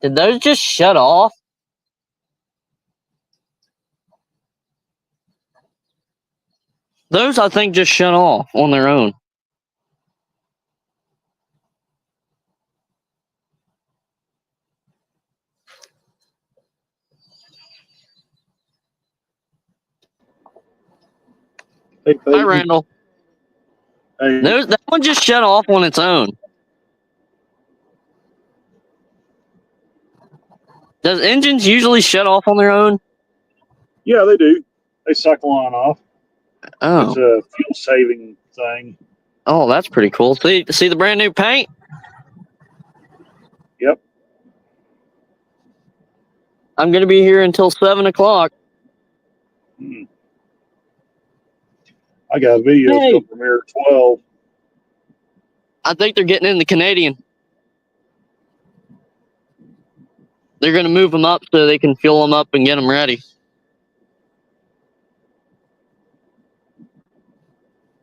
Did those just shut off? Those, I think, just shut off on their own. Hey, Hi, Peyton. Randall. Hey, That one just shut off on its own. Does engines usually shut off on their own? yeah, they do. They cycle on and off. It's Oh. a fuel saving thing. Oh, that's pretty cool. See the brand new paint? Yep. I'm going to be here until 7 o'clock. Hmm. I got a video Hey. still premiere 12. I think they're getting in the Canadian. They're going to move them up so they can fuel them up and get them ready.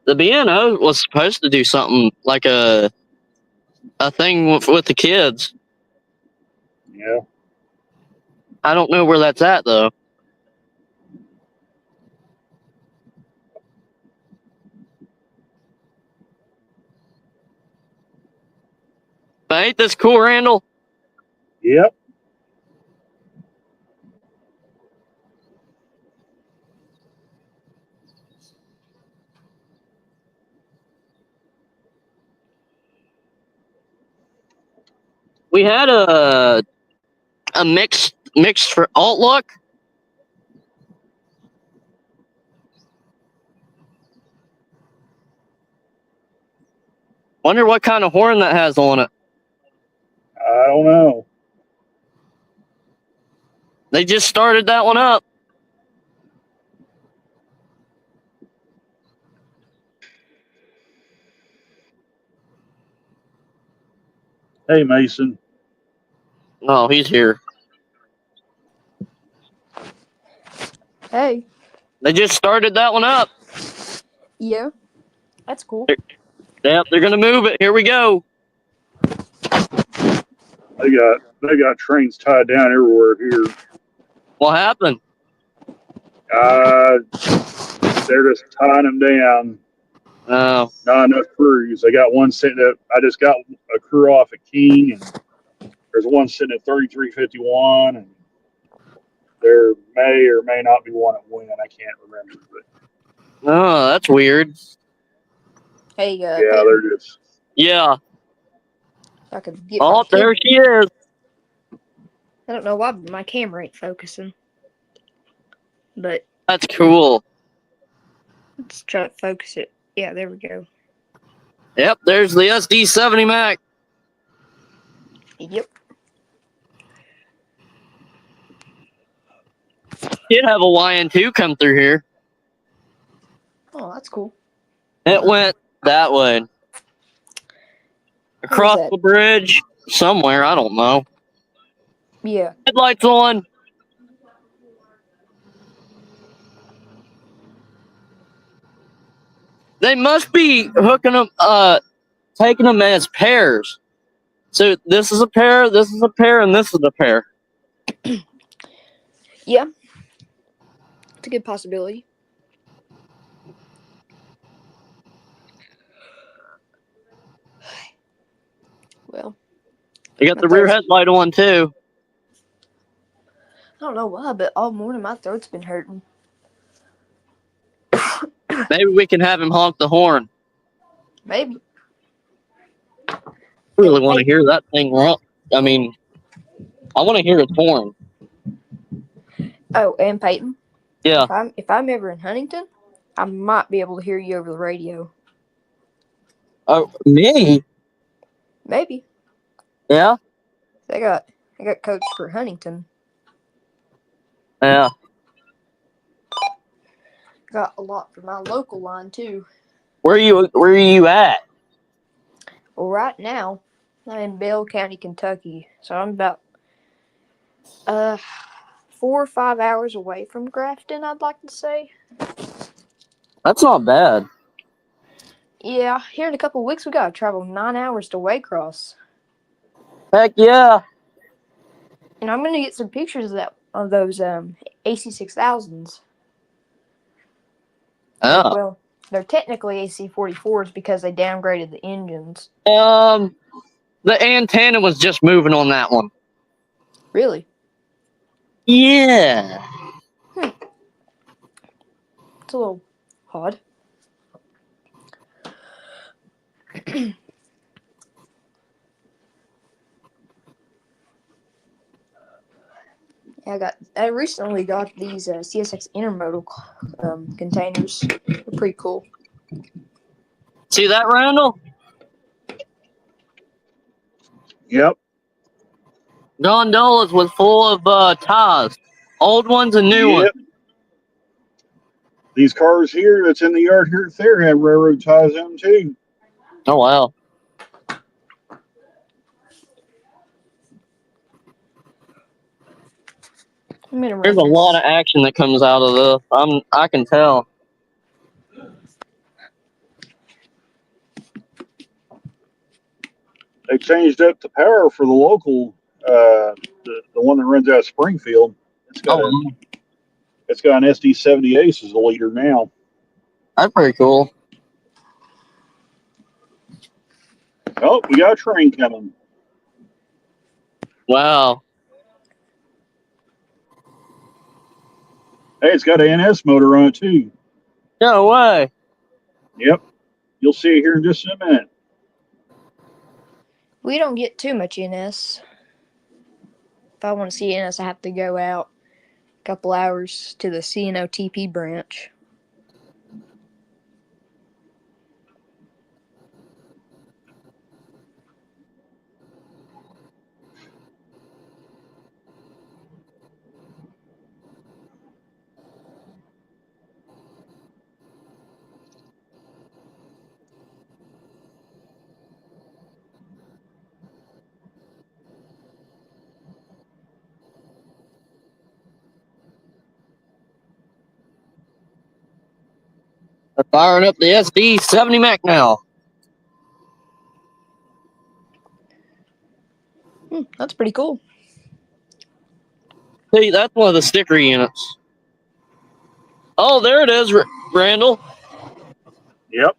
The BNO was supposed to do something like a thing with the kids. Yeah. I don't know where that's at, though. But ain't this cool, Randall? Yep. We had a mixed for Outlook. Wonder what kind of horn that has on it. I don't know. They just started that one up. Hey, Mason. Oh, he's here. Hey. They just started that one up. Yeah. That's cool. Yep, they're gonna move it. Here we go. They got trains tied down everywhere here. What happened? They're just tying them down. Oh. Not enough crews. They got one sitting at. I just got a crew off at King, and there's one sitting at 3351, and there may or may not be one at Wynn. I can't remember, but Oh, that's weird. Hey, yeah, Peyton, they're just. Yeah. I could get Oh, my there camera. she is. I don't know why my camera ain't focusing. But That's cool. let's try to focus it. Yeah, there we go. Yep, there's the SD70 Mac. Yep. Did have a YN2 come through here. Oh, that's cool. It went that way. Across that? the bridge, somewhere, I don't know. Yeah. Headlights on. They must be hooking them, taking them as pairs. So this is a pair, this is a pair, and this is a pair. Yeah. It's a good possibility. Well, They got the rear headlight on too. I don't know why, but all morning my throat's been hurting. Maybe we can have him honk the horn. Maybe. I really want to hear that thing rock. I mean, I want to hear its horn. Oh, and Peyton. Yeah. If I'm ever in Huntington, I might be able to hear you over the radio. Oh, me? Maybe. Yeah. I got codes for Huntington. Yeah. Got a lot for my local line too. Where are you at? Well, right now I'm in Bell County, Kentucky, so I'm about 4 or 5 hours away from Grafton, I'd like to say. That's not bad. Yeah, here in a couple of weeks we gotta travel 9 hours to Waycross. Heck yeah. And I'm gonna get some pictures of those AC6000s. Oh. Well, they're technically AC44s because they downgraded the engines. The antenna was just moving on that one. Really? Yeah. It's a little odd. I recently got these CSX intermodal containers. They're pretty cool. See that, Randall? Yep. Gondolas was full of ties, old ones and new ones. Yep. These cars here that's in the yard here at Thayer have railroad ties in them too. Oh wow. I'm gonna run There's a this. lot of action that comes out of this. I can tell. They changed up the power for the local, the one that runs out of Springfield. It's got Oh, an SD70 Ace as a leader now. that's pretty cool. Oh, we got a train coming. Wow. Hey, it's got an NS motor on it too. No way. Yep. You'll see it here in just a minute. We don't get too much NS. If I want to see NS, I have to go out a couple hours to the CNOTP branch. They're firing up the SD70 Mac now. That's pretty cool. See, that's one of the sticker units. Oh, there it is, Randall. Yep.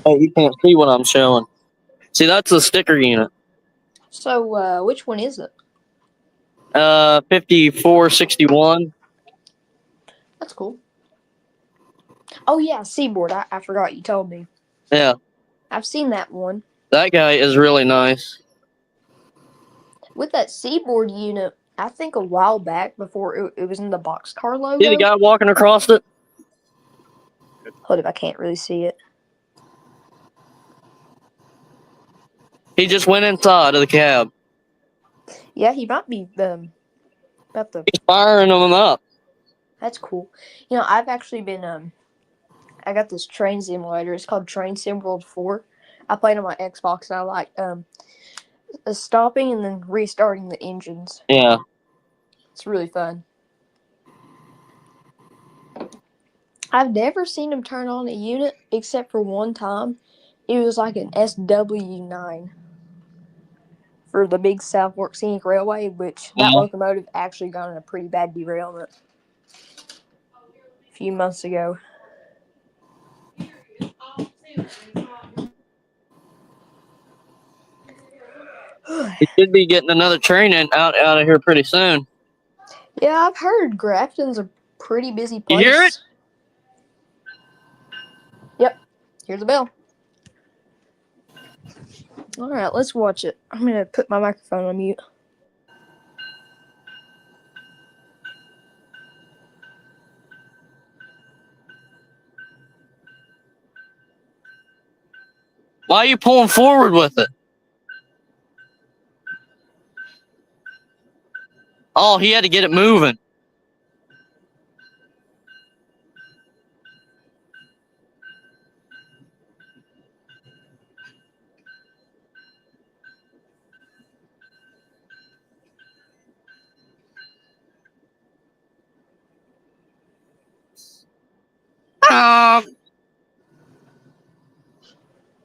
Oh, you can't see what I'm showing. See, that's the sticker unit. So, which one is it? 5461. That's cool. Oh yeah, Seaboard. I forgot you told me. Yeah, I've seen that one. that guy is really nice. With that Seaboard unit, I think a while back before it was in the boxcar logo. See the guy walking across it? Hold up, I can't really see it. He just went inside of the cab. Yeah, he might be about the. He's firing them up. That's cool. You know, I've actually been I got this train simulator. It's called Train Sim World 4. I played on my Xbox and I like stopping and then restarting the engines. Yeah. It's really fun. I've never seen him turn on a unit except for one time. It was like an SW9 for the big Southwark Scenic Railway, which that locomotive actually got in a pretty bad derailment a few months ago. He should be getting another train out of here pretty soon. Yeah, I've heard Grafton's a pretty busy place. You hear it? Yep. Here's the bell. All right, let's watch it. I'm going to put my microphone on mute. Why are you pulling forward with it? Oh, he had to get it moving.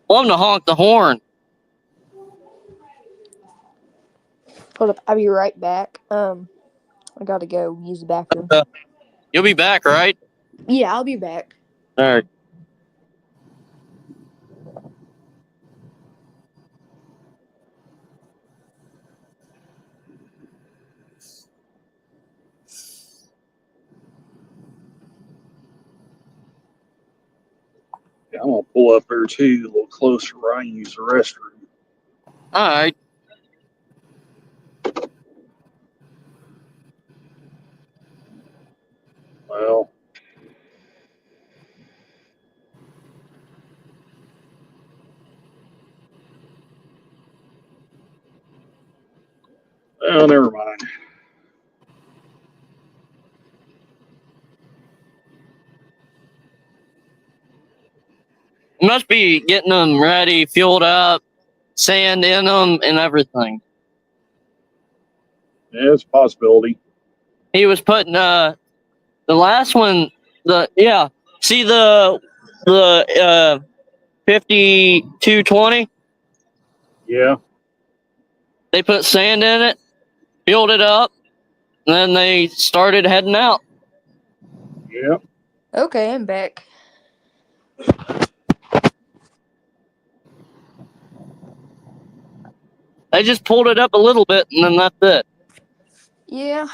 Want him to honk the horn. Hold up, I'll be right back. I gotta go use the bathroom. You'll be back, right? Yeah, I'll be back. All right. Yeah, I'm gonna pull up there too, a little closer where I can use the restroom. All right. Well, never mind. You must be getting them ready, fueled up, sand in them, and everything. Yeah, it's a possibility. He was putting the last one. See the 5220. Yeah, They put sand in it, fueled it up, and then they started heading out. yeah. Okay, I'm back. They just pulled it up a little bit, and then that's it. Yeah.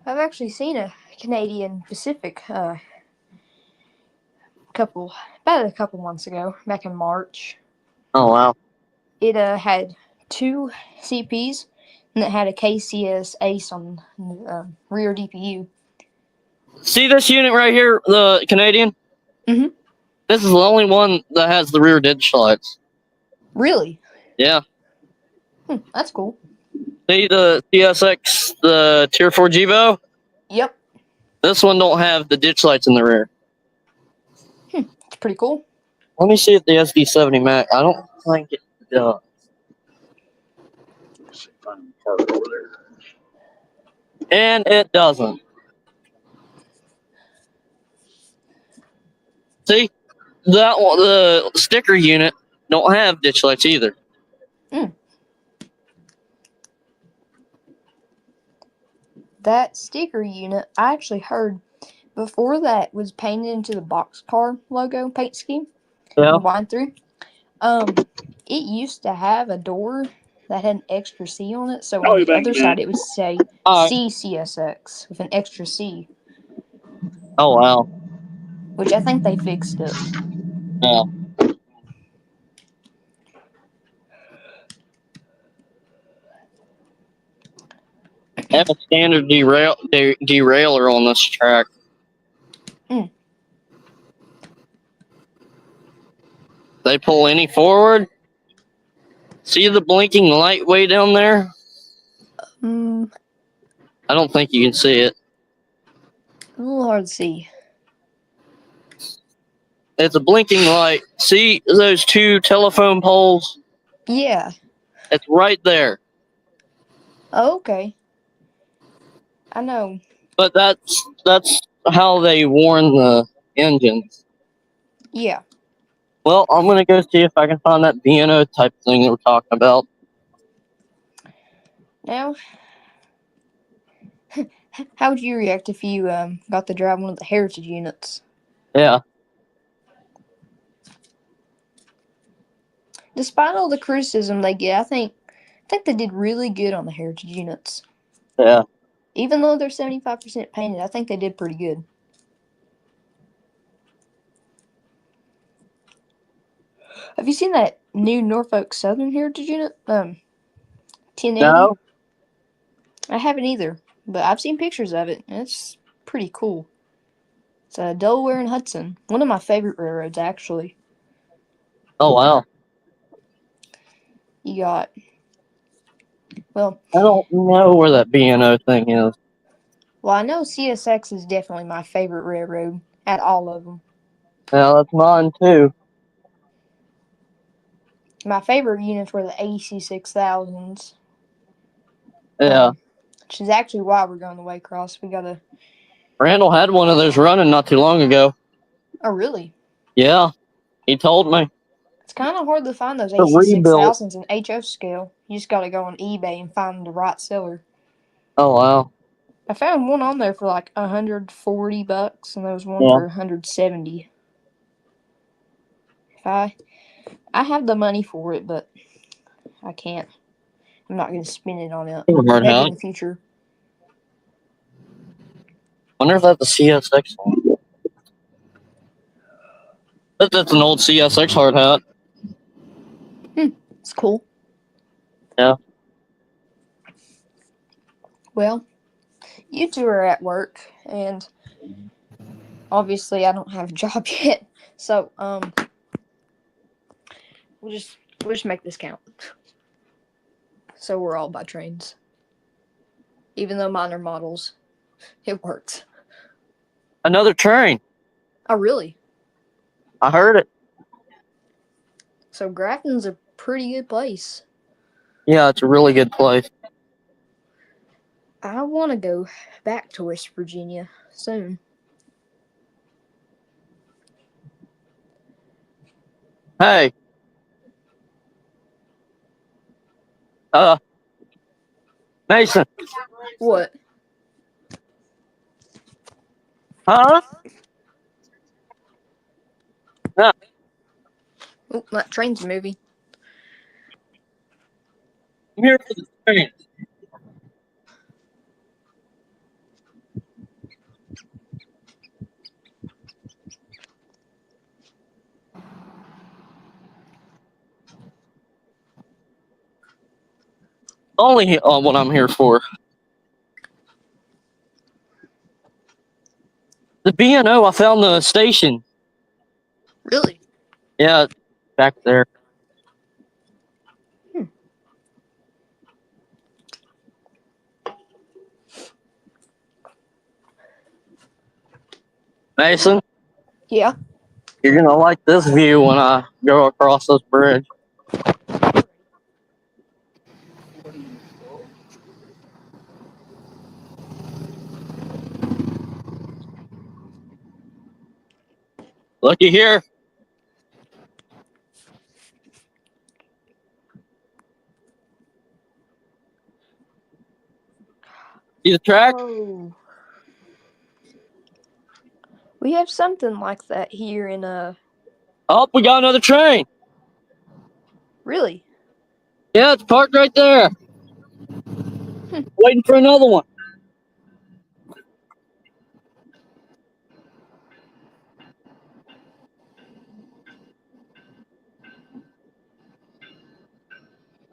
I've actually seen a Canadian Pacific about a couple months ago, back in March. Oh wow! It had two CPs and it had a KCS Ace on the rear DPU. See this unit right here, the Canadian. Mhm. This is the only one that has the rear ditch lights. Really? Yeah. That's cool. See the CSX, the Tier 4 Jevo? Yep. This one don't have the ditch lights in the rear. It's pretty cool. Let me see if the SD70 Mac. I don't think it does. Let's see if I can park over there. And it doesn't. See? That one, the sticker unit don't have ditch lights either. That sticker unit, I actually heard before that was painted into the boxcar logo paint scheme. Yeah. Wine through. It used to have a door that had an extra C on it, so I'll on be the back other in a side minute. it would say Alright. CCSX with an extra C, Oh wow. which I think they fixed it. Yeah. They have a standard derailer on this track. They pull any forward. See the blinking light way down there? A I don't think you can see it. little hard to see. It's a blinking light. See those two telephone poles? Yeah. It's right there. Oh, okay. I know. But that's how they warn the engines. Yeah. Well, I'm gonna go see if I can find that BNO type thing that we're talking about. Now, how would you react if you got to drive one of the heritage units? Yeah. Despite all the criticism they get, I think they did really good on the heritage units. Yeah. Even though they're 75% painted, I think they did pretty good. Have you seen that new Norfolk Southern heritage unit? 1080? No? I haven't either, but I've seen pictures of it, and it's pretty cool. It's Delaware and Hudson. One of my favorite railroads, actually. Oh wow. You got, well, I don't know where that BNO thing is. I know CSX is definitely my favorite railroad at all of them. Yeah, that's mine too. My favorite units were the AC 6000s. Yeah. Which is actually why we're going the Waycross. We got a. Randall had one of those running not too long ago. Oh, really? Yeah. He told me. kind of hard to find those The rebuild. AC6000s in HO scale. You just got to go on eBay and find the right seller. Oh wow. I found one on there for like $140, and there was one Yeah. for 170. If I have the money for it, but I can't. I'm not gonna spend it on it. Hard Maybe hat. in the future. Wonder if that's the CSX one. That's an old CSX hard hat. It's cool. Yeah. Well, you two are at work, and obviously I don't have a job yet. So we'll just make this count. So we're all by trains. Even though mine are models, it works. Another train. Oh, really? I heard it. So Grafton's a pretty good place. Yeah, it's a really good place. I want to go back to West Virginia soon. Hey. Mason. What? Huh? No. Oh, that train's moving. I'm here for the train. Only what I'm here for. The B&O, I found the station. Really? Yeah, back there. Mason, Yeah. you're gonna like this view when I go across this bridge. Looky here. See the track? Oh. We have something like that here in Oh, we got another train. Really? Yeah, it's parked right there. Waiting for another one.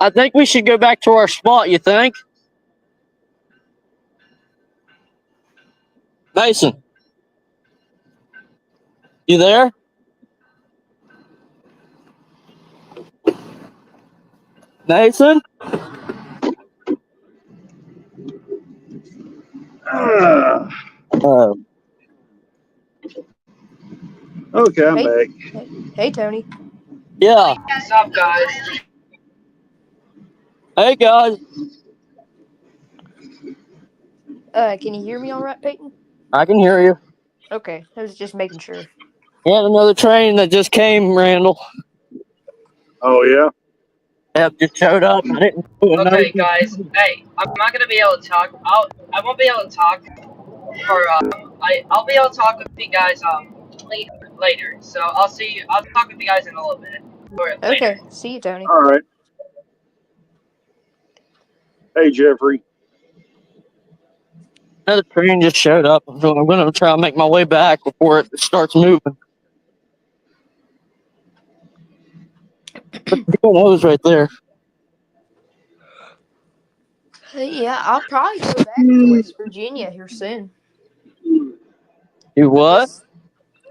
I think we should go back to our spot, you think? Mason. You there? Mason? Oh. Okay, I'm back. Hey, Tony. Yeah. What's up, guys? Hey, guys. Can you hear me all right, Peyton? I can hear you. Okay, I was just making sure. We had another train that just came, Randall. Oh yeah. Yep, just showed up. I didn't do another. Okay, guys. Hey, I'm not gonna be able to talk. I won't be able to talk for I'll be able to talk with you guys later. So I'll see you. I'll talk with you guys in a little bit or later. Okay, see you, Tony. All right. Hey, Jeffrey. Another train just showed up. I'm gonna try and make my way back before it starts moving. The B&O's right there. Yeah, I'll probably go back to West Virginia here soon. You what?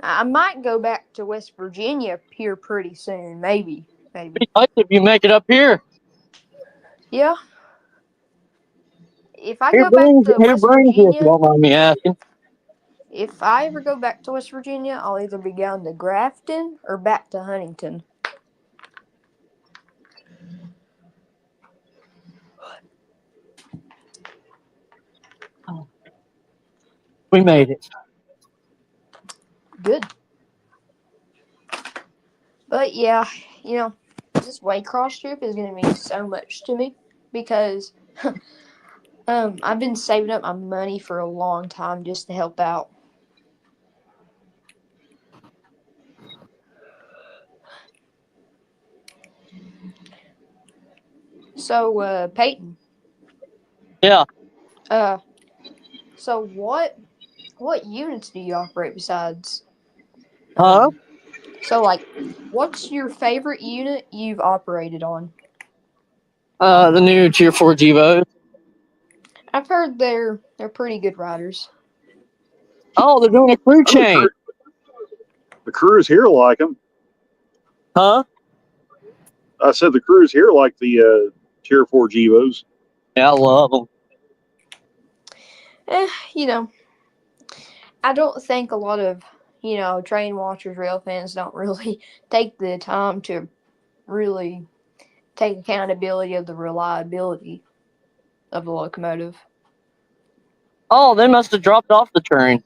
I might go back to West Virginia here pretty soon. Maybe. Be nice if you make it up here. Yeah. If I go back to Who West brings you, if you Virginia, don't mind me asking? if I ever go back to West Virginia, I'll either be going to Grafton or back to Huntington. We made it. Good. But yeah, you know, this Waycross trip is going to mean so much to me because I've been saving up my money for a long time just to help out. So, Peyton. Yeah. So what units do you operate besides? Huh? So like, what's your favorite unit you've operated on? The new Tier 4 Gevos. I've heard they're pretty good riders. Oh, they're doing a crew change. The crews here like them. Huh? I said the crews here like the Tier 4 Gevos. Yeah, I love them. You know, I don't think a lot of, train watchers, rail fans don't really take the time to really take accountability of the reliability of the locomotive. Oh, they must have dropped off the train.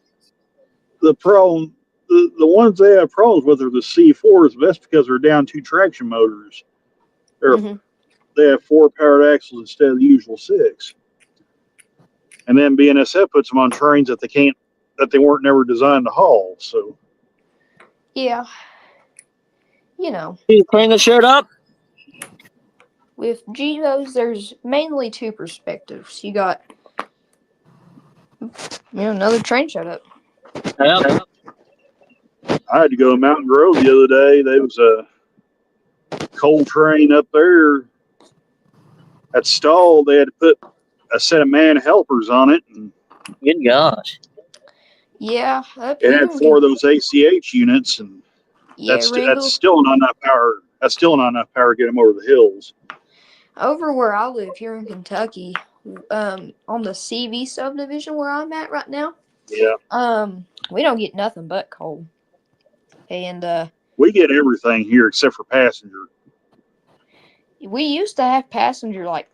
The problem, the ones they have problems with are the C4s. That's because they're down 2 traction motors. They have 4 powered axles instead of the usual 6. And then BNSF puts them on trains that they weren't never designed to haul. So Yeah. See the train that showed up? With Gevos, there's mainly 2 perspectives. You got, another train showed up. Yep. I had to go to Mountain Grove the other day. There was a coal train up there that stalled. They had to put a set of man helpers on it, and Good gosh. Yeah, up it here. had 4 of those ACH units, and that's still not enough power. That's still not enough power to get them over the hills. Over where I live here in Kentucky, on the CV subdivision where I'm at right now, Yeah. We don't get nothing but coal. And We get everything here except for passenger. we used to have passenger like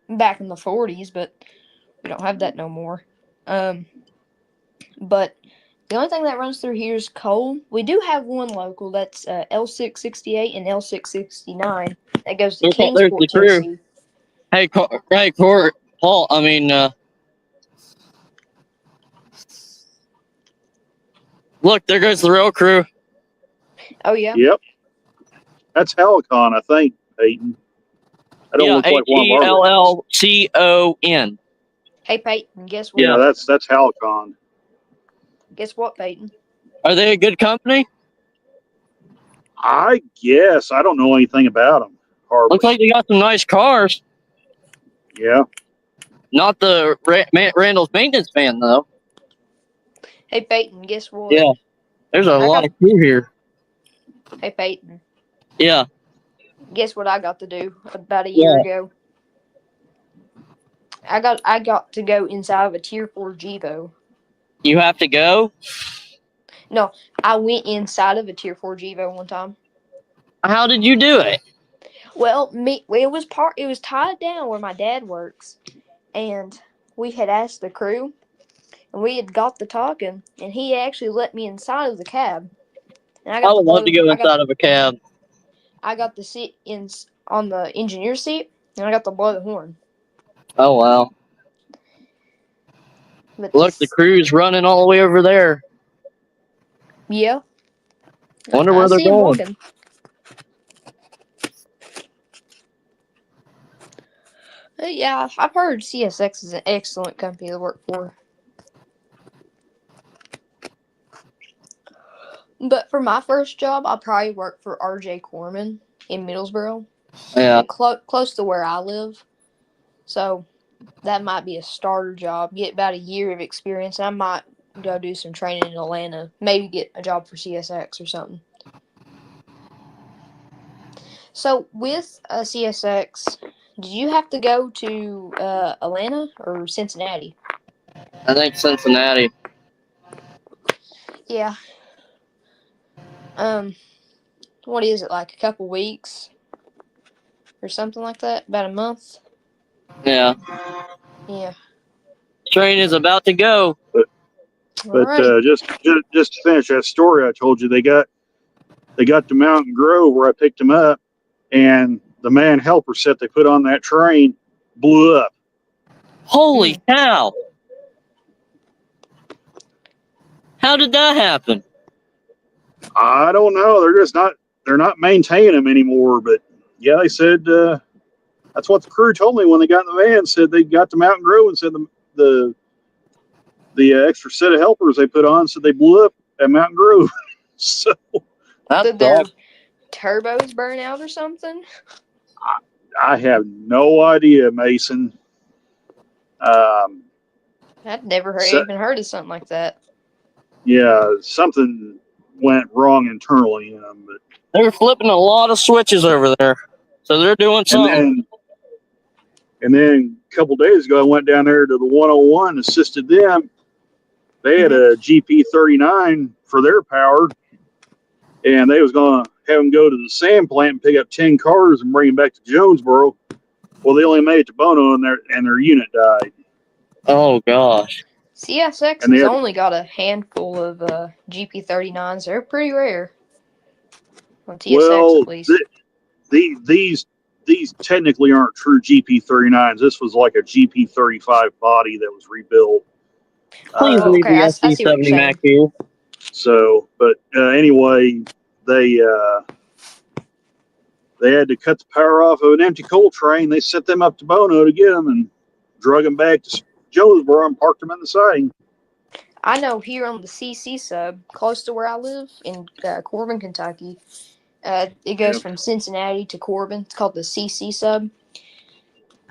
back in the 40s, but we don't have that no more. But the only thing that runs through here is coal. We do have one local that's L668 and L669 that goes to There's Kingsport, the crew. Tennessee. Hey, Paul. I mean, look, there goes the rail crew. Oh yeah. Yep. That's Helicon, I think, Peyton. I don't look like one of our HELLCON. Hey Peyton, guess what? Yeah, that's Helicon. Guess what, Peyton? Are they a good company? I guess. I don't know anything about them. Hardly. Looks like they got some nice cars. Yeah. Not the Randall's maintenance van, though. Hey Peyton, guess what? Yeah. There's a lot of crew here. Hey Peyton. Yeah. Guess what I got to do about a year ago? I got to go inside of a Tier 4 Gevo. You have to go? No, I went inside of a Tier 4 Gevo one time. How did you do it? Well, it was tied down where my dad works, and we had asked the crew, and we had got to talking, and he actually let me inside of the cab. And I would love to go inside of a cab. I got to sit on the engineer seat, and I got to blow the horn. Oh, wow. But look, the crew's running all the way over there. Yeah. Wonder where they're going. Yeah, I've heard CSX is an excellent company to work for. But for my first job, I'll probably work for R.J. Corman in Middlesboro. Yeah. Close to where I live. So that might be a starter job. Get about a year of experience. I might go do some training in Atlanta. Maybe get a job for CSX or something. So with CSX, did you have to go to Atlanta or Cincinnati? I think Cincinnati. Yeah. What is it, like a couple weeks or something like that? About a month? Yeah. Yeah. Train is about to go. But just to finish that story I told you, they got they got to Mountain Grove where I picked them up, and the man helper set they put on that train blew up. Holy cow! How did that happen? I don't know. They're not maintaining them anymore. But yeah, they said that's what the crew told me when they got in the van. Said they got to Mountain Grove and said the extra set of helpers they put on said they blew up at Mountain Grove. So Did their turbos burn out or something? I have no idea, Mason. I'd never So, even heard of something like that. yeah, something went wrong internally in them, but They're flipping a lot of switches over there, so they're doing something. And then a couple days ago, I went down there to the 101, assisted them. They had a GP39 for their power, and they was going to have them go to the sand plant and pick up 10 cars and bring them back to Jonesboro. Well, they only made it to Bono, and their unit died. Oh gosh. CSX has only got a handful of GP39s. They're pretty rare. On TSX, at least. These technically aren't true GP39s. This was like a GP35 body that was rebuilt. Please leave the SD70 Mac here. So, but anyway, they had to cut the power off of an empty coal train. They sent them up to Bono to get them and drug them back to Jonesboro and parked them in the siding. I know here on the CC sub, close to where I live in Corbin, Kentucky, it goes from Cincinnati to Corbin. It's called the CC sub.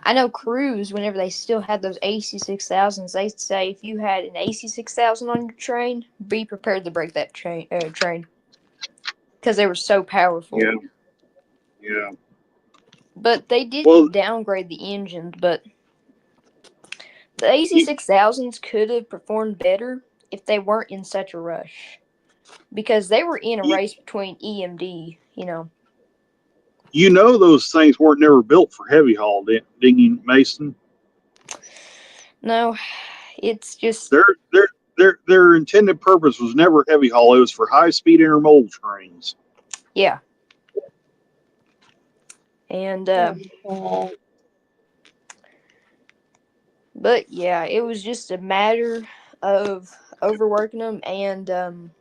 I know crews, whenever they still had those AC6000s, they'd say if you had an AC6000 on your train, be prepared to break that train. Because they were so powerful. Yeah. But they did downgrade the engines, but the AC6000s could have performed better if they weren't in such a rush. Because they were in a race between EMD, you know. You know those things weren't never built for heavy haul, didn't you, Mason? No, it's just their intended purpose was never heavy haul. It was for high speed intermodal trains. Yeah. And but yeah, it was just a matter of overworking them and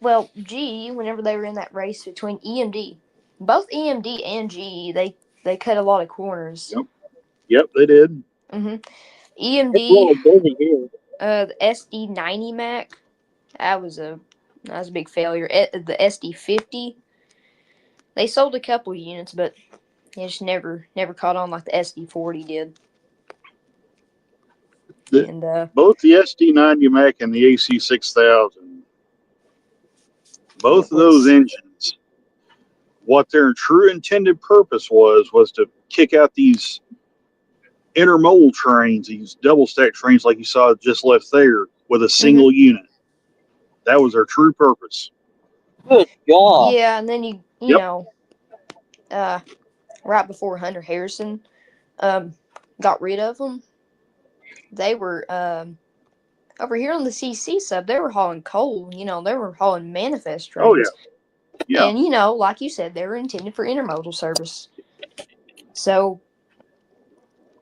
well, GE, whenever they were in that race between EMD, both EMD and GE, they cut a lot of corners. Yep, they did. EMD, the SD90 Mac, that was a big failure. The SD50, they sold a couple units, but it just never caught on like the SD40 did. Both the SD90 Mac and the AC6000, both of those engines, what their true intended purpose was to kick out these intermodal trains, these double stack trains like you saw just left there, with a single unit. That was their true purpose. Good God. Yeah, and then you know, right before Hunter Harrison got rid of them, they were over here on the CC sub. They were hauling coal. You know, they were hauling manifest trains. Oh yeah. And you know, like you said, they were intended for intermodal service. So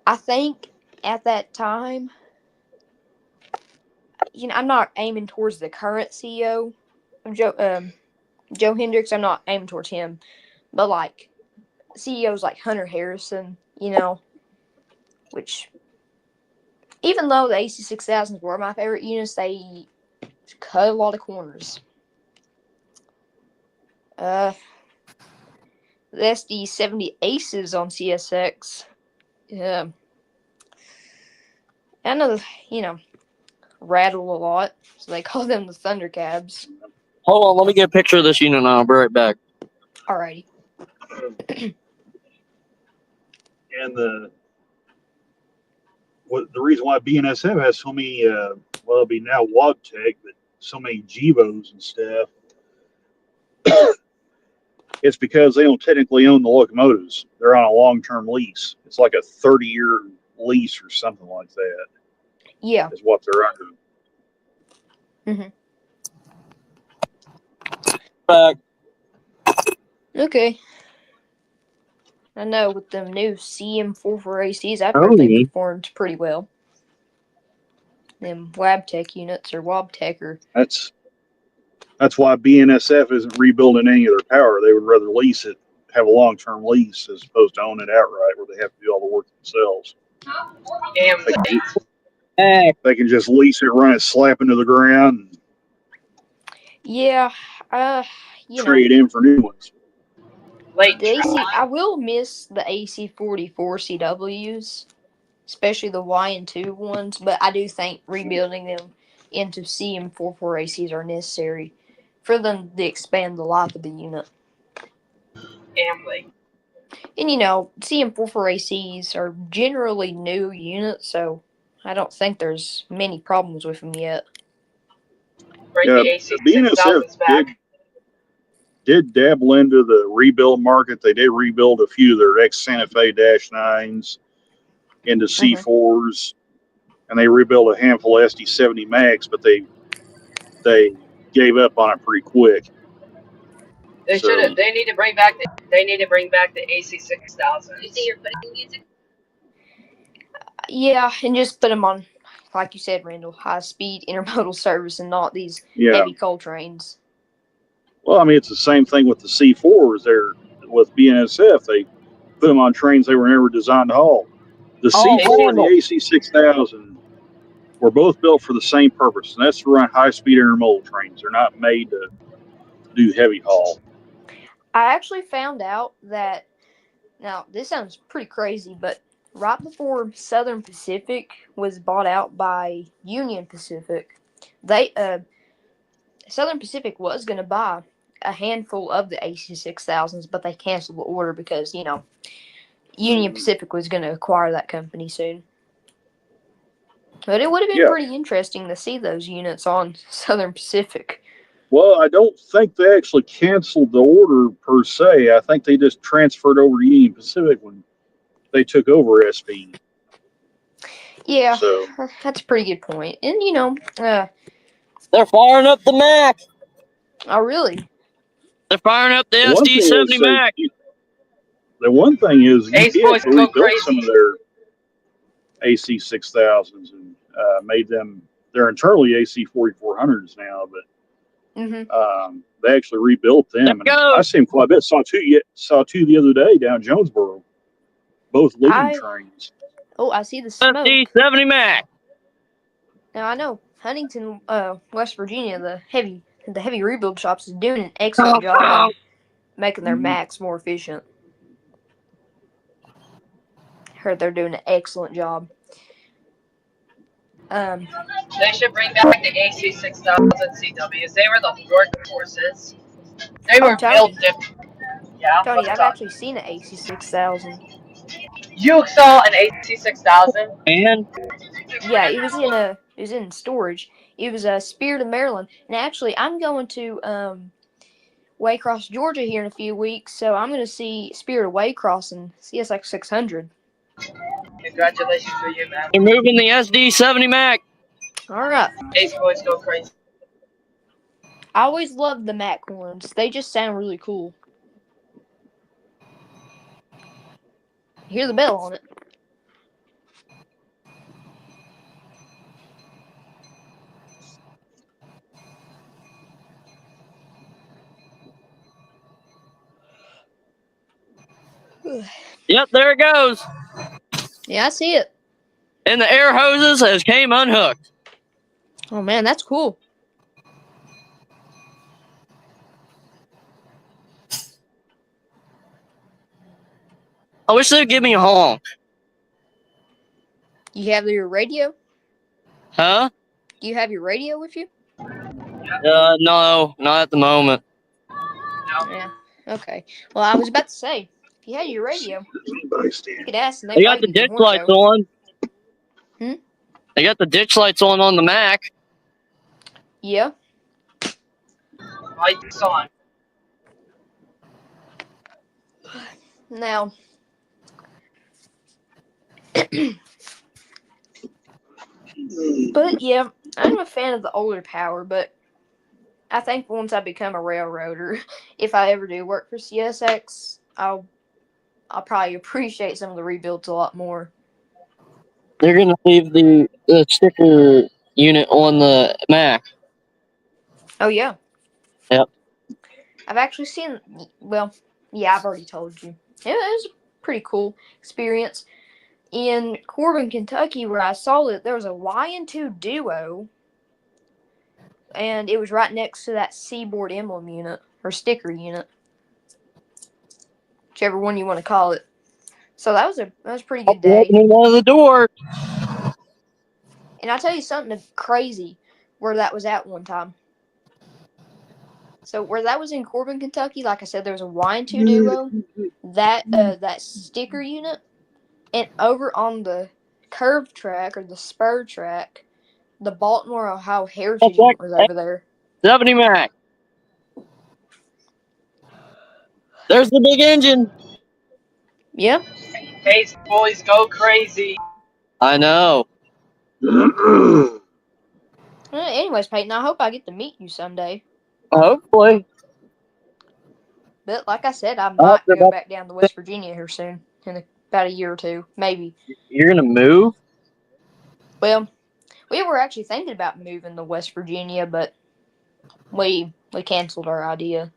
I think at that time, you know, I'm not aiming towards the current CEO of Joe Hendricks. I'm not aiming towards him, but like CEOs like Hunter Harrison, you know, which even though the AC6000s were my favorite units, they cut a lot of corners. The SD70 Aces on CSX, I know, you know, rattle a lot, so they call them the Thunder Cabs. Hold on, let me get a picture of this unit and I'll be right back. Alrighty. And the reason why BNSF has so many, well, it'll be now WAGTEC, but so many GEVOs and stuff, it's because they don't technically own the locomotives. They're on a long-term lease. It's like a 30-year lease or something like that. Yeah. Is what they're under. Back. Okay. I know with them new CM44 ACs, I've heard they Tony. performed pretty well. Them WabTech units or WabTech or That's why BNSF isn't rebuilding any of their power. They would rather lease it, have a long-term lease, as opposed to own it outright, where they have to do all the work themselves. They can just lease it, run it, slap into the ground, yeah, you know, trade in for new ones. Late the AC. trade. I will miss the AC44 CWs, especially the Y2 ones, but I do think rebuilding them into CM44 ACs are necessary for them to expand the life of the unit. Gambling. And you know, CM44 ACs are generally new units, so I don't think there's many problems with them yet. Bring Yeah, the AC BNSF 6000s back. did dabble into the rebuild market. They did rebuild a few of their ex Santa Fe -9s into C4s, and they rebuilt a handful of SD70 Max, but they gave up on it pretty quick. They So, should. They need to bring back the. They need to bring back the AC 6000. You see, you're putting music. Yeah, and just put them on, like you said, Randall, high-speed intermodal service and not these yeah. heavy coal trains. Well, I mean, it's the same thing with the C4s. There with BNSF, they put them on trains they were never designed to haul. The C4 and the Randall. AC 6000 were both built for the same purpose, and that's to run high-speed intermodal trains. They're not made to do heavy haul. I actually found out that, now this sounds pretty crazy, but right before Southern Pacific was bought out by Union Pacific, they Southern Pacific was going to buy a handful of the AC 6000s, but they canceled the order because, you know, Union Pacific was going to acquire that company soon. But it would have been Yeah. pretty interesting to see those units on Southern Pacific. Well, I don't think they actually canceled the order per se. I think they just transferred over to Union Pacific when they took over SP. Yeah, So, that's a pretty good point. And, you know, They're firing up the Mac. oh, really? They're firing up the the one thing is, SD70 Mac. the one thing is Ace UPS boys go rebuilt some crazy. of their AC 6000s and made them, they're internally AC 4400s now, but they actually rebuilt them. There And goes. I see them quite a bit. Saw two the other day down Jonesboro, both leading trains. Oh, I see the smoke. SD70 Mac. Now, I know Huntington, West Virginia, the heavy rebuild shops is doing an excellent job on making their Macs more efficient. Heard they're doing an excellent job. They should bring back the AC 6000 CWs. They were the workhorses. They were built different. Yeah. Tony, I've actually seen an AC 6000. You saw an AC 6000? And Yeah, it was in storage. It was Spirit of Maryland, and actually, I'm going to Waycross, Georgia here in a few weeks, so I'm going to see Spirit of Waycross and CSX 600. Congratulations to you, man. they're moving the SD70 Mac. All right. Ace boys go crazy. I always loved the Mac ones. They just sound really cool. Hear the bell on it. Yep, there it goes. Yeah, I see it. And the air hoses has came unhooked. Oh, man, that's cool. I wish they'd give me a honk. You have your radio? Huh? Do you have your radio with you? No, not at the moment. No. Yeah. Okay. Well, I was about to say, if you had your radio, you could ask, and They got the ditch lights on. Hmm? They got the ditch lights on the Mac. Yeah. Lights on. Now, but yeah, I'm a fan of the older power, but I think once I become a railroader, if I ever do work for CSX, I'll probably appreciate some of the rebuilds a lot more. They're gonna leave the sticker unit on the Mac. Oh yeah. Yep. I've actually seen. Well, yeah, I've already told you. It was a pretty cool experience. In Corbin, Kentucky, where I saw it, there was a YN2 Duo, and it was right next to that Seaboard emblem unit or sticker unit, whichever one you want to call it. So that was a pretty good day. Opening one of the doors. And I'll tell you something crazy where that was at one time. So where that was in Corbin, Kentucky, like I said, there was a YN2 Duo, that sticker unit, and over on the curve track or the spur track, the Baltimore, Ohio Heritage unit was over there. 70 Mac. There's the big engine. Yeah. Hey, boys, go crazy. I know. Anyways, Peyton, I hope I get to meet you someday. Hopefully. But like I said, I Oh, might go back down to West Virginia here soon, in about a year or two, maybe. you're gonna move? Well, we were actually thinking about moving to West Virginia, but we canceled our idea.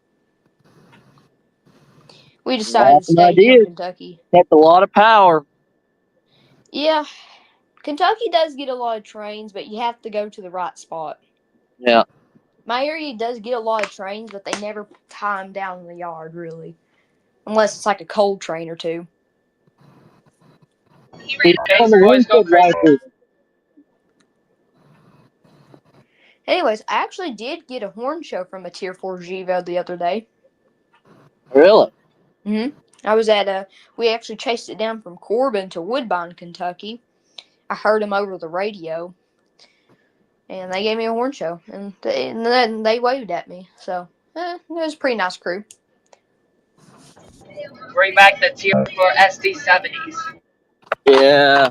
We decided to stay here in Kentucky. That's a lot of power. Yeah, Kentucky does get a lot of trains, but you have to go to the right spot. Yeah. My area does get a lot of trains, but they never tie them down in the yard, really. Unless it's like a coal train or two. Hey, boys, go crazy. Anyways, I actually did get a horn show from a Tier 4 Givo the other day. Really? I was at we actually chased it down from Corbin to Woodbine, Kentucky. I heard him over the radio. And they gave me a horn show. And they waved at me. So, it was a pretty nice crew. Bring back the Tier 4 SD70s. Yeah.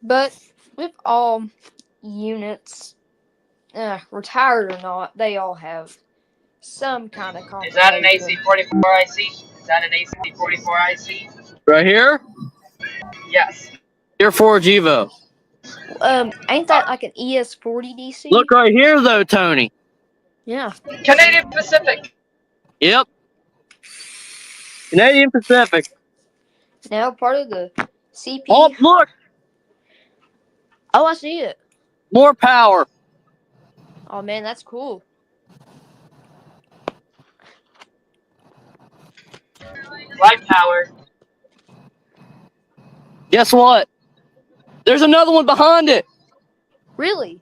But with all units, retired or not, they all have some kind of Is that an complication. AC44 IC? Is that an AC44 IC? Right here? Yes. Tier 4 Givo. Ain't that like an ES40 DC? Look right here, though, Tony. Yeah. Canadian Pacific. Yep. Canadian Pacific. Now part of the CP. Oh, look! Oh, I see it. More power. Oh, man, that's cool. Light power. Guess what? There's another one behind it. Really?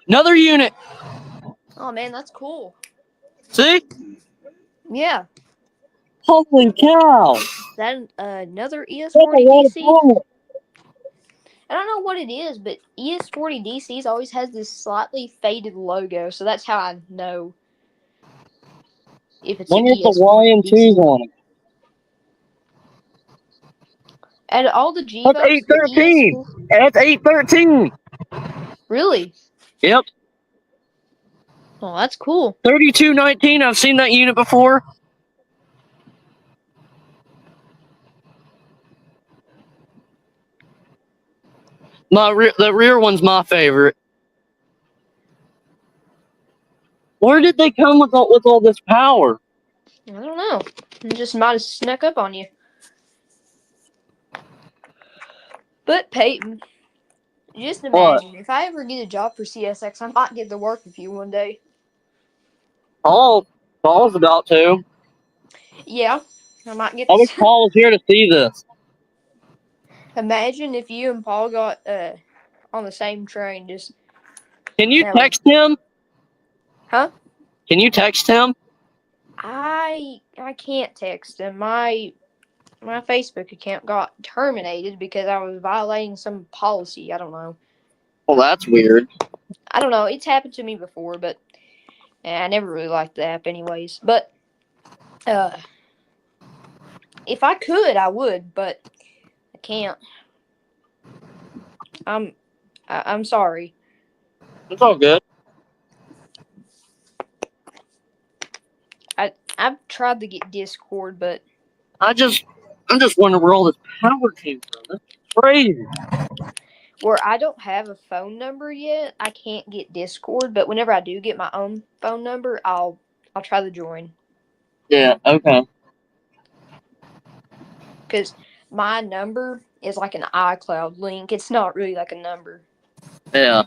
Another unit. Oh, man, that's cool. See? Yeah. Holy cow. That another That's a ES40 lot of DC? power. I don't know what it is, but ES40 DCs always has this slightly faded logo, so that's how I know if it's an Wonder if the ES40 YN2's DC. on it. And all the Gevos, That's 813. That's 813. Really? Yep. Oh, that's cool. 3219. I've seen that unit before. The rear one's my favorite. Where did they come with all this power? I don't know. It just might have snuck up on you. But Peyton, just imagine if I ever get a job for CSX, I might get to work with you one day. Paul's about to. Yeah, I might get. I wish Paul was here to see this. Imagine if you and Paul got on the same train. Just Can you text him? Huh? Can you text him? I can't text him. My Facebook account got terminated because I was violating some policy. I don't know. Well, that's weird. I don't know. It's happened to me before, but I never really liked the app anyways. But if I could, I would, but I can't. I'm sorry. It's all good. I've tried to get Discord, but I'm just wondering where all this power came from. That's crazy. where I don't have a phone number yet, I can't get Discord. But whenever I do get my own phone number, I'll try to join. Yeah. Okay. Because my number is like an iCloud link. It's not really like a number. Yeah.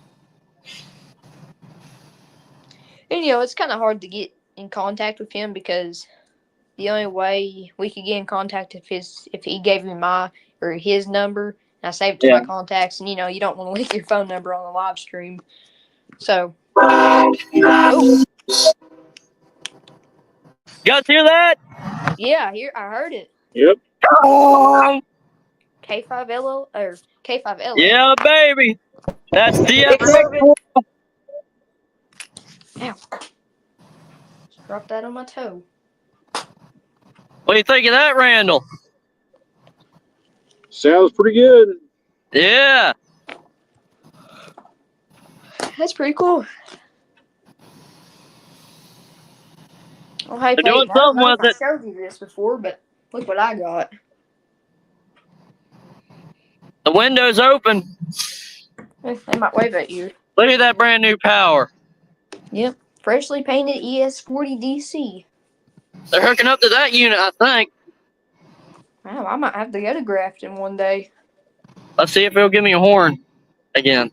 And it's kind of hard to get in contact with him because the only way we could get in contact if he gave me his number and I saved it to Yeah. my contacts, and you don't want to leave your phone number on the live stream. So, You guys hear that? yeah, I heard it. Yep. K5LO or K5LO. Yeah, baby. That's the Ow. Just dropped that on my toe. What do you think of that, Randall? Sounds pretty good. Yeah. That's pretty cool. Oh, hey, They're Peyton, doing I don't something know if with I it. showed you this before, but look what I got. The window's open. They might wave at you. Look at that brand new power. Yep. Freshly painted ES40 DC. They're hooking up to that unit, I think. Wow, I might have to go to Grafton one day. Let's see if it'll give me a horn again.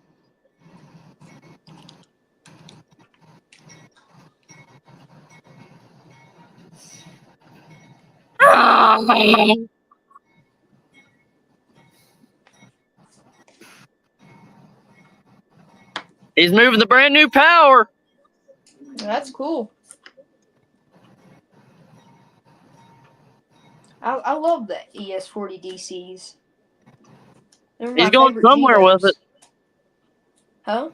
He's moving the brand new power. That's cool. I love the ES40 DCs. They're He's my going favorite somewhere with it. G-Wings. Huh?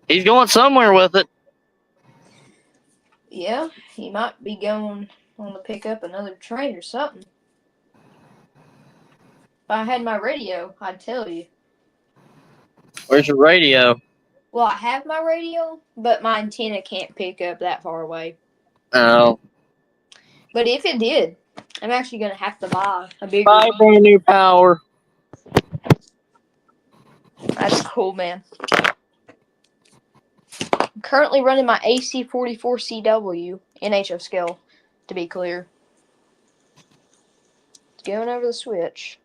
He's going somewhere with it. Yeah, he might be going on to pick up another train or something. If I had my radio, I'd tell you. Where's your radio? Well, I have my radio, but my antenna can't pick up that far away. Oh. But if it did, I'm actually going to have to buy a bigger Buy one. brand new power. That's cool, man. I'm currently running my AC44CW NHO scale, to be clear. It's going over the switch.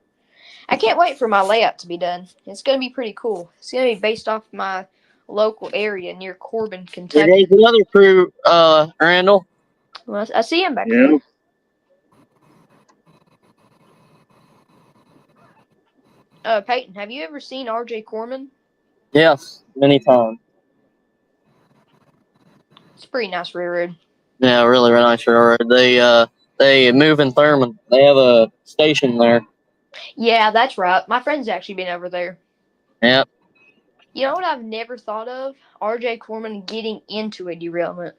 I can't wait for my layout to be done. It's going to be pretty cool. It's going to be based off my local area near Corbin, There Kentucky. goes another crew, Randall. Well, I see him back Yeah. there. Peyton, have you ever seen R.J. Corman? Yes, many times. It's a pretty nice railroad. Yeah, really, really nice railroad. They move in Thurman. They have a station there. Yeah, that's right. My friend's actually been over there. Yep. You know what I've never thought of? R.J. Corman getting into a derailment.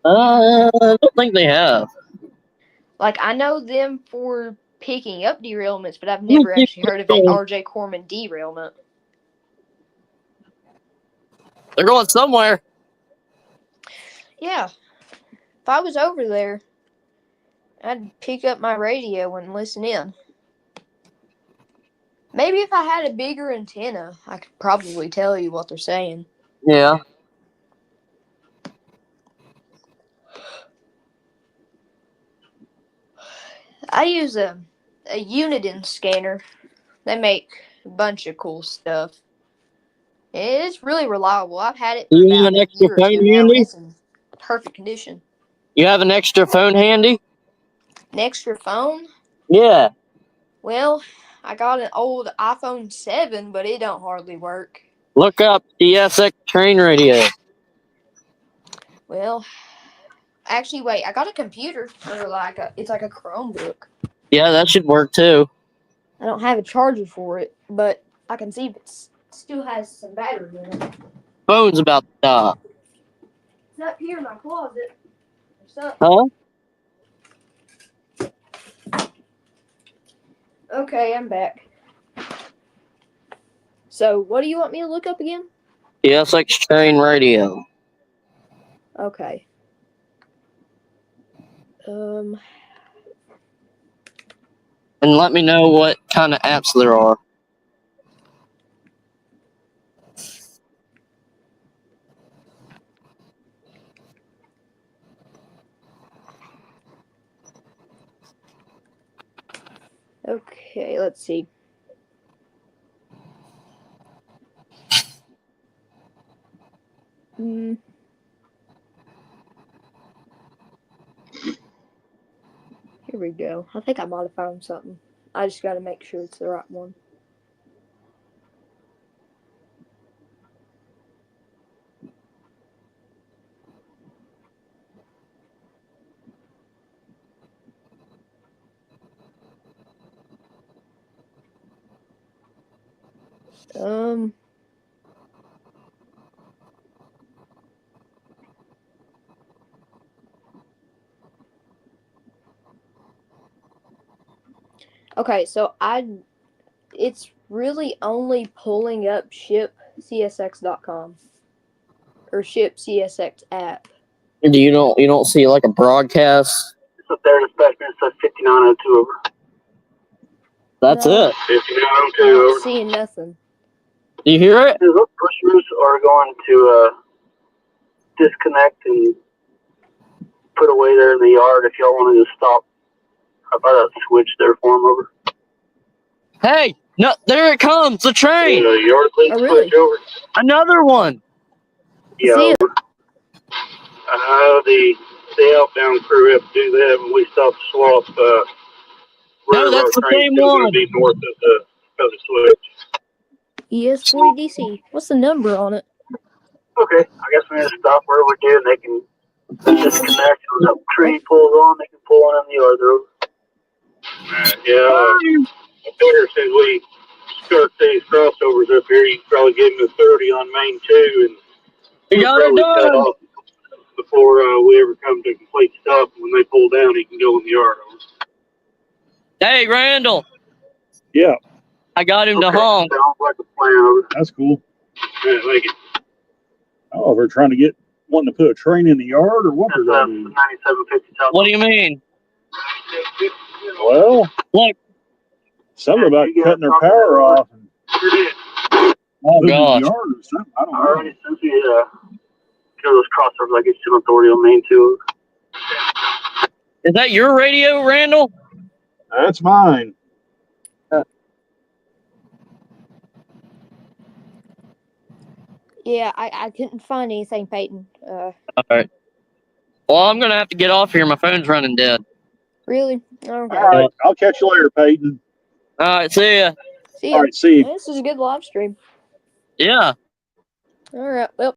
I don't think they have. Like, I know them for picking up derailments, but I've never actually heard of an R.J. Corman derailment. They're going somewhere. Yeah. If I was over there, I'd pick up my radio and listen in. Maybe if I had a bigger antenna, I could probably tell you what they're saying. Yeah. I use a Uniden scanner. They make a bunch of cool stuff. It's really reliable. I've had it for You have about an a extra year or two phone now, and handy? it's in perfect condition. You have an extra phone handy? An extra phone? Yeah. Well, I got an old iPhone 7, but it don't hardly work. Look up DSX train radio. Well, actually, wait. I got a computer, or it's like a Chromebook. Yeah, that should work too. I don't have a charger for it, but I can see if it still has some battery in it. Phone's about to die. It's up here in my closet. Huh? Okay, I'm back. So, what do you want me to look up again? CSX train radio. Okay. And let me know what kind of apps there are. Okay, let's see. Here we go. I think I might have found something. I just gotta make sure it's the right one. Okay, so it's really only pulling up shipcsx.com or shipcsx app. You don't see like a broadcast? It's up there in the spectrum. It says 5902 over. That's No. it. 5902 I'm over. not seeing nothing. Do you hear it? Those pushers are going to disconnect and put away there in the yard if y'all want to just stop. How about that switch there for them over? Hey, no, there it comes, the train. Yard lead Oh, really? switch over. Another one. Yeah, See it? over. The outbound crew have to do that when we stop the swap. No, that's the same still going one. to be north of the switch. ES40 DC. What's the number on it? Okay, I guess we need to stop where we do, and they can disconnect. When the tree pulls on, they can pull on in the yard. I figure since we start these crossovers up here, you can probably give them a 30 on main 2, and You we'll got it probably cut done. off before we ever come to a complete stop. When they pull down, he can go in the yard. Hey, Randall, Yeah, I got him to Okay, honk. sounds like a plan. Over. that's cool. Yeah, thank you. Oh, they're trying to wanting to put a train in the yard, or what they're That's going to do? 9750 South. What do you mean? Well, Look. something about You guys cutting their talking power about- off and moving the gosh. yard or something. I don't know. Alright, since we kill those crossovers, I get some authority on main 2. Is that your radio, Randall? That's mine. Yeah, I couldn't find anything, Peyton. All right. Well, I'm going to have to get off here. My phone's running dead. Really? Okay. All right, I'll catch you later, Peyton. All right, see ya. See ya. All right, see you. This is a good live stream. Yeah. All right. Well,